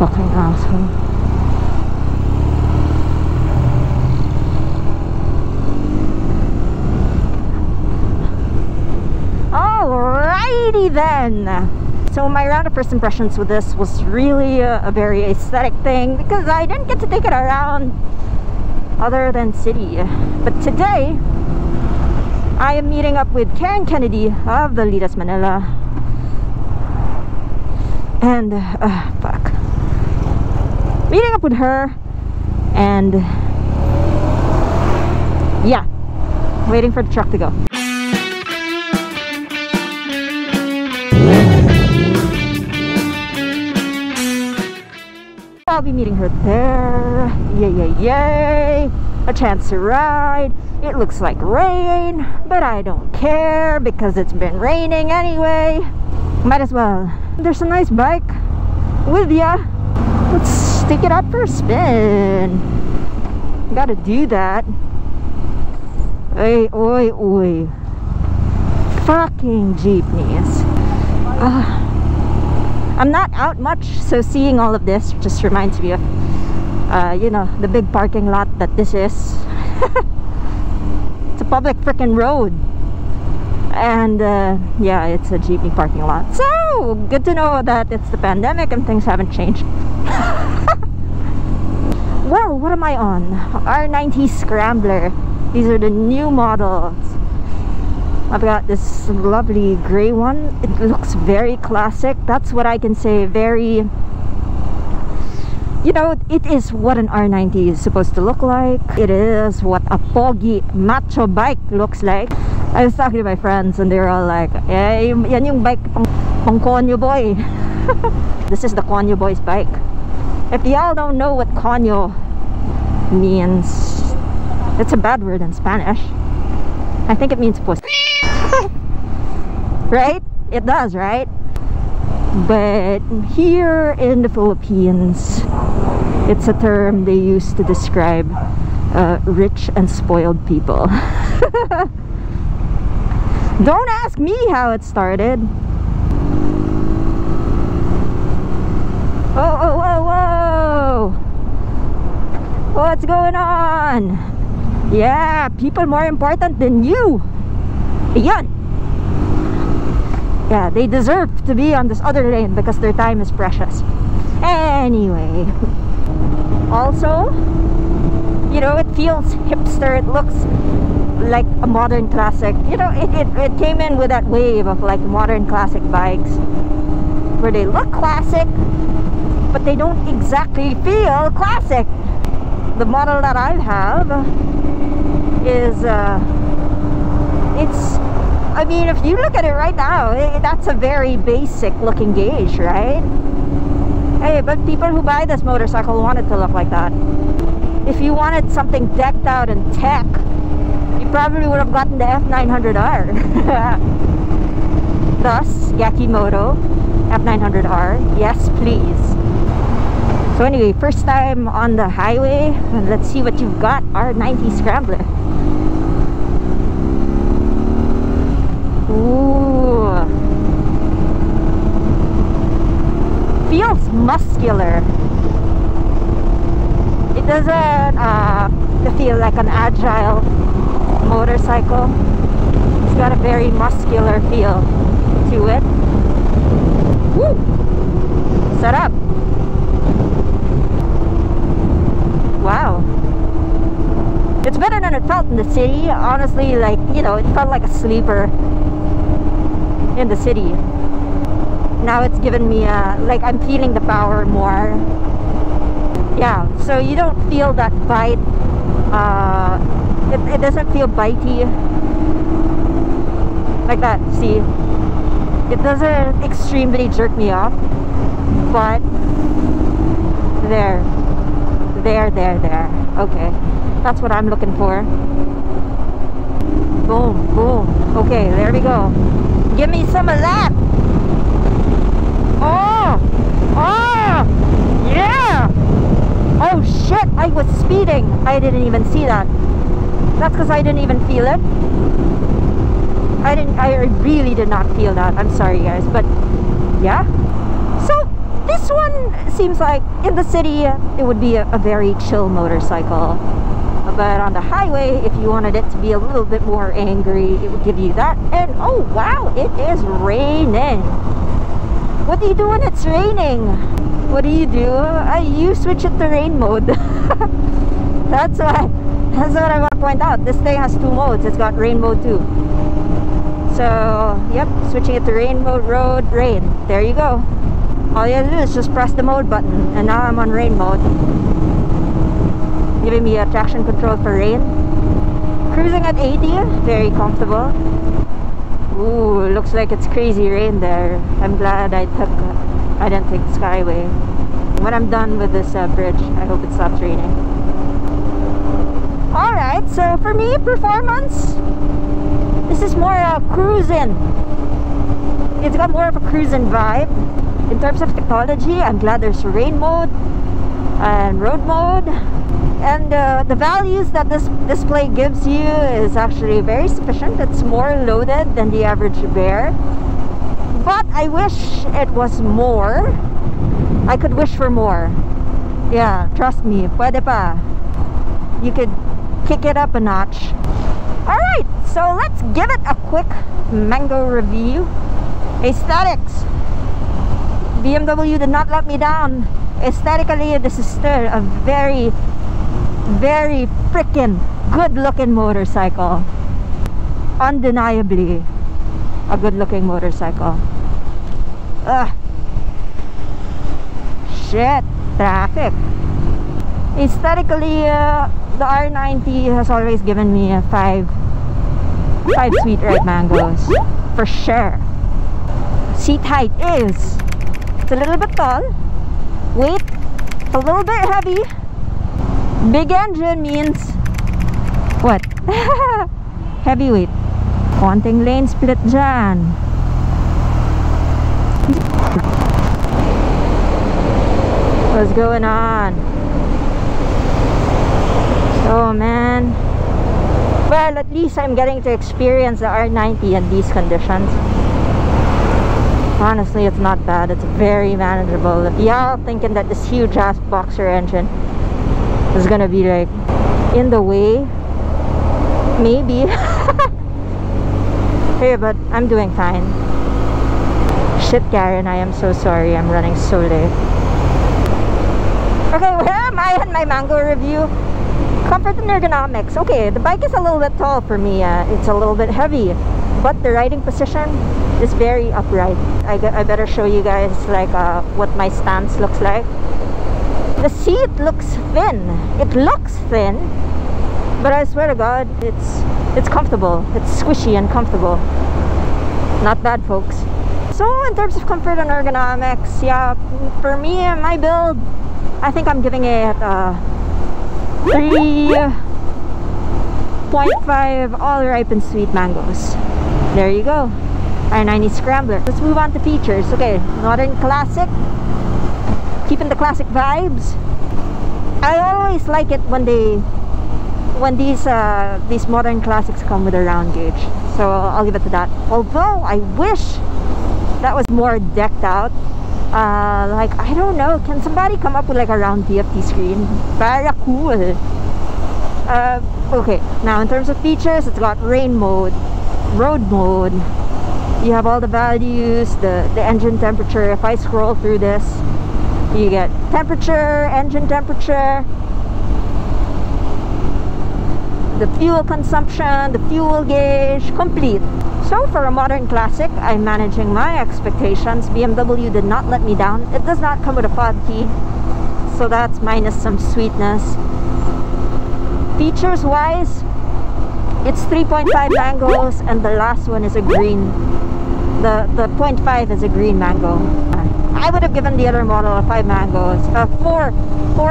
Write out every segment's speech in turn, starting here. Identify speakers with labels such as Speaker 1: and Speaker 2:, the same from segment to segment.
Speaker 1: Fucking asshole. Alrighty then. So my round of first impressions with this was really a very aesthetic thing because I didn't get to take it around other than city. But today I am meeting up with Karen Kennedy of the Lidas Manila. And fuck. Meeting up with her and yeah, waiting for the truck to go. I'll be meeting her there. Yay, yay, yay. A chance to ride. It looks like rain, but I don't care because it's been raining anyway. Might as well. There's a nice bike with ya. Let's take it out for a spin. Gotta do that. Oi, oi, oi. Fucking jeepneys. I'm not out much, so seeing all of this just reminds me of you know, the big parking lot that this is. It's a public freaking road, and yeah, it's a jeepney parking lot. So good to know that it's the pandemic and things haven't changed. Well, what am I on? RnineT Scrambler. These are the new models. I've got this lovely gray one. It looks very classic. That's what I can say. Very, you know, it is what an R90 is supposed to look like. It is what a pogi macho bike looks like. I was talking to my friends and they were all like, eh, yan yung bike pang konyo boy. This is the konyo boy's bike. If y'all don't know what konyo means, it's a bad word in Spanish. I think it means pussy. Right? It does, right? But here in the Philippines, it's a term they use to describe rich and spoiled people. Don't ask me how it started. Oh, oh, whoa, whoa! What's going on? Yeah, people more important than you. Ayan. Yeah, they deserve to be on this other lane because their time is precious. Anyway, also, you know, it feels hipster. It looks like a modern classic. You know, it came in with that wave of like modern classic bikes where they look classic but they don't exactly feel classic. The model that I have is it's, I mean, if you look at it right now, that's a very basic looking gauge, right? Hey, but people who buy this motorcycle want it to look like that. If you wanted something decked out in tech, you probably would have gotten the F900R. Thus, GakiMoto F900R, yes please. So anyway, first time on the highway, and let's see what you've got. RnineT Scrambler. Ooh. Feels muscular. It doesn't feel like an agile motorcycle. It's got a very muscular feel to it. Woo! Set up. Wow. It's better than it felt in the city. Honestly, like, you know, it felt like a sleeper in the city. Now it's given me like I'm feeling the power more. Yeah, so you don't feel that bite. It doesn't feel bitey like that. See, it doesn't extremely jerk me off, but there. Okay, that's what I'm looking for. Boom, boom. Okay, there we go. Give me some of that. Oh, oh, yeah. Oh shit, I was speeding. I didn't even see that. That's because I didn't even feel it. I really did not feel that. I'm sorry guys, but yeah. So this one seems like in the city it would be a very chill motorcycle, but on the highway, if you wanted it to be a little bit more angry, it would give you that. And oh wow, it is raining. What do you do when it's raining? What do? You switch it to rain mode. That's what I want to point out. This thing has two modes. It's got rain mode too. So yep, switching it to rain mode, road, rain. There you go. All you have to do is just press the mode button, and now I'm on rain mode, giving me a traction control for rain. Cruising at 80, very comfortable. Ooh, looks like it's crazy rain there. I'm glad I didn't take the Skyway. When I'm done with this bridge, I hope it stops raining. Alright, so for me, performance, this is more cruising. It's got more of a cruising vibe. In terms of technology, I'm glad there's rain mode and road mode. And the values that this display gives you is actually very sufficient. It's more loaded than the average bear. But I wish it was more. I could wish for more. Yeah, trust me, pwede pa. You could kick it up a notch. Alright, so let's give it a quick mango review. Aesthetics. BMW did not let me down. Aesthetically, this is still a very freaking good looking motorcycle. Undeniably a good looking motorcycle. Ugh. Shit, traffic. Aesthetically, the R90 has always given me five sweet red mangoes for sure. Seat height is, it's a little bit tall. Weight, a little bit heavy. Big engine means what? Heavyweight. Konting lane split dyan. What's going on? Oh man. Well, at least I'm getting to experience the R90 in these conditions. Honestly, it's not bad. It's very manageable. If y'all thinking that this huge ass boxer engine is gonna be like in the way, maybe. Hey, but I'm doing fine. Shit, Karen, I am so sorry. I'm running so late. Okay, where am I in my mango review? Comfort and ergonomics. Okay, the bike is a little bit tall for me. It's a little bit heavy, but the riding position is very upright. I better show you guys like what my stance looks like. The seat looks thin. It looks thin, but I swear to God, it's comfortable. It's squishy and comfortable. Not bad, folks. So in terms of comfort and ergonomics, yeah, for me and my build, I think I'm giving it 3.5 all ripe and sweet mangoes. There you go. RnineT Scrambler. Let's move on to features. Okay, modern classic. Keeping the classic vibes. I always like it when these modern classics come with a round gauge. So I'll give it to that. Although I wish that was more decked out. Like, I don't know, can somebody come up with like a round TFT screen? Very cool. Okay, now in terms of features, it's got rain mode, road mode. You have all the values, the engine temperature. If I scroll through this, you get temperature, engine temperature, the fuel consumption, the fuel gauge, complete. So for a modern classic, I'm managing my expectations. BMW did not let me down. It does not come with a fob key, so that's minus some sweetness. Features wise, it's 3.5 mangoes, and the last one is a green. The 0.5 is a green mango. I would have given the other model 5 mangoes, 4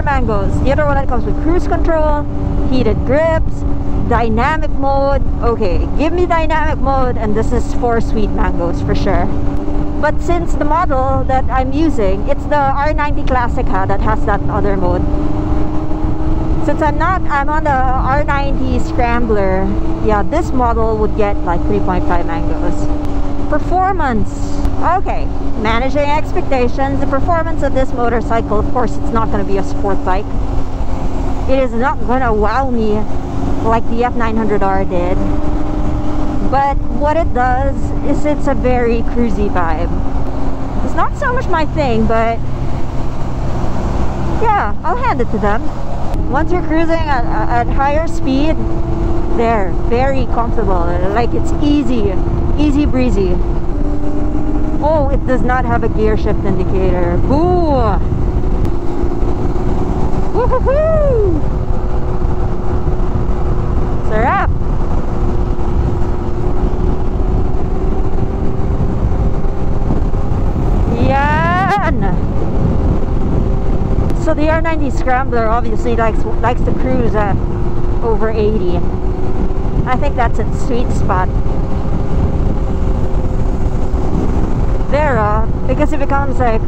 Speaker 1: mangoes. The other one comes with cruise control, heated grips, dynamic mode. Okay, give me dynamic mode, and this is 4 sweet mangoes for sure. But since the model that I'm using, it's the R90 Classic that has that other mode. Since I'm on the R90 Scrambler, yeah, this model would get like 3.5 mangoes. Performance. Okay, managing expectations. The performance of this motorcycle, of course, it's not going to be a sport bike. It is not going to wow me like the F900R did. But what it does is it's a very cruisy vibe. It's not so much my thing, but yeah, I'll hand it to them. Once you're cruising at higher speed, they're very comfortable. Like it's easy breezy. Oh, it does not have a gear shift indicator. Boo! Woohoo! Sarap! Yan! So the RnineT Scrambler obviously likes to cruise at over 80. I think that's its sweet spot. There, because it becomes like,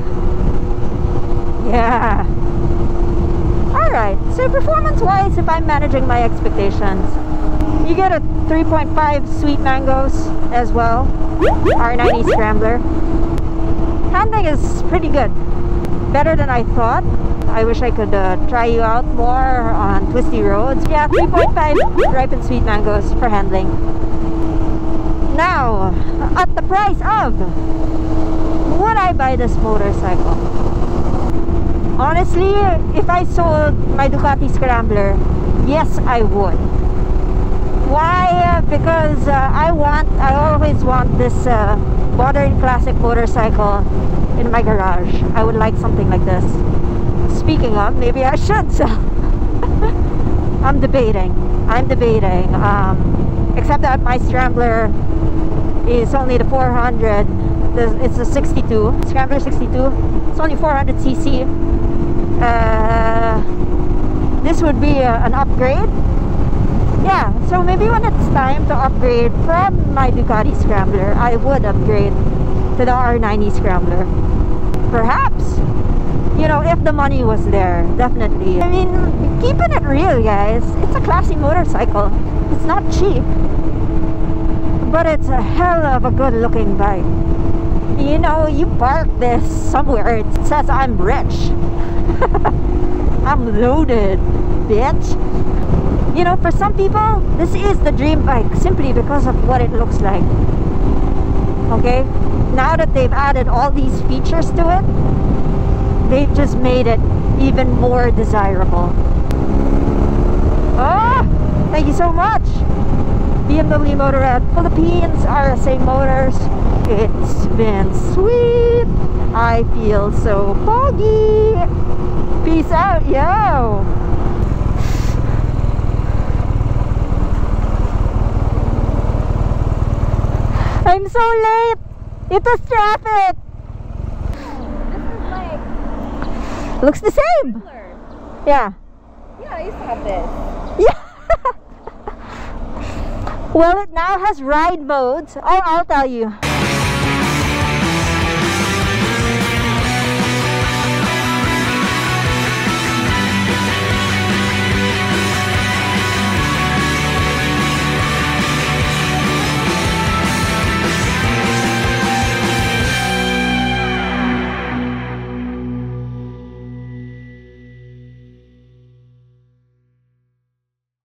Speaker 1: yeah. Alright, so performance-wise, if I'm managing my expectations, you get a 3.5 sweet mangoes as well. RnineT Scrambler. Handling is pretty good. Better than I thought. I wish I could try you out more on twisty roads. Yeah, 3.5 ripe and sweet mangoes for handling. Now, at the price of, would I buy this motorcycle? Honestly, if I sold my Ducati Scrambler, yes, I would. Why? Because I always want this modern classic motorcycle in my garage. I would like something like this. Speaking of, maybe I should sell. I'm debating. Except that my Scrambler is only the 400. It's a 62. Scrambler 62. It's only 400cc. This would be an upgrade. Yeah, so maybe when it's time to upgrade from my Ducati Scrambler, I would upgrade to the RnineT Scrambler. Perhaps. You know, if the money was there, definitely. I mean, keeping it real, guys, it's a classy motorcycle. It's not cheap, but it's a hell of a good looking bike. You know, you park this somewhere, it says I'm rich. I'm loaded, bitch. You know, for some people, this is the dream bike simply because of what it looks like. Okay? Now that they've added all these features to it, they've just made it even more desirable. Oh, thank you so much. BMW Motorrad Philippines, RSA Motors. It's been sweet. I feel so foggy. Peace out, yo. I'm so late. It was traffic. Looks the same. Yeah.
Speaker 2: Yeah, I used to have this.
Speaker 1: Yeah. Well, it now has ride modes. Oh, I'll tell you.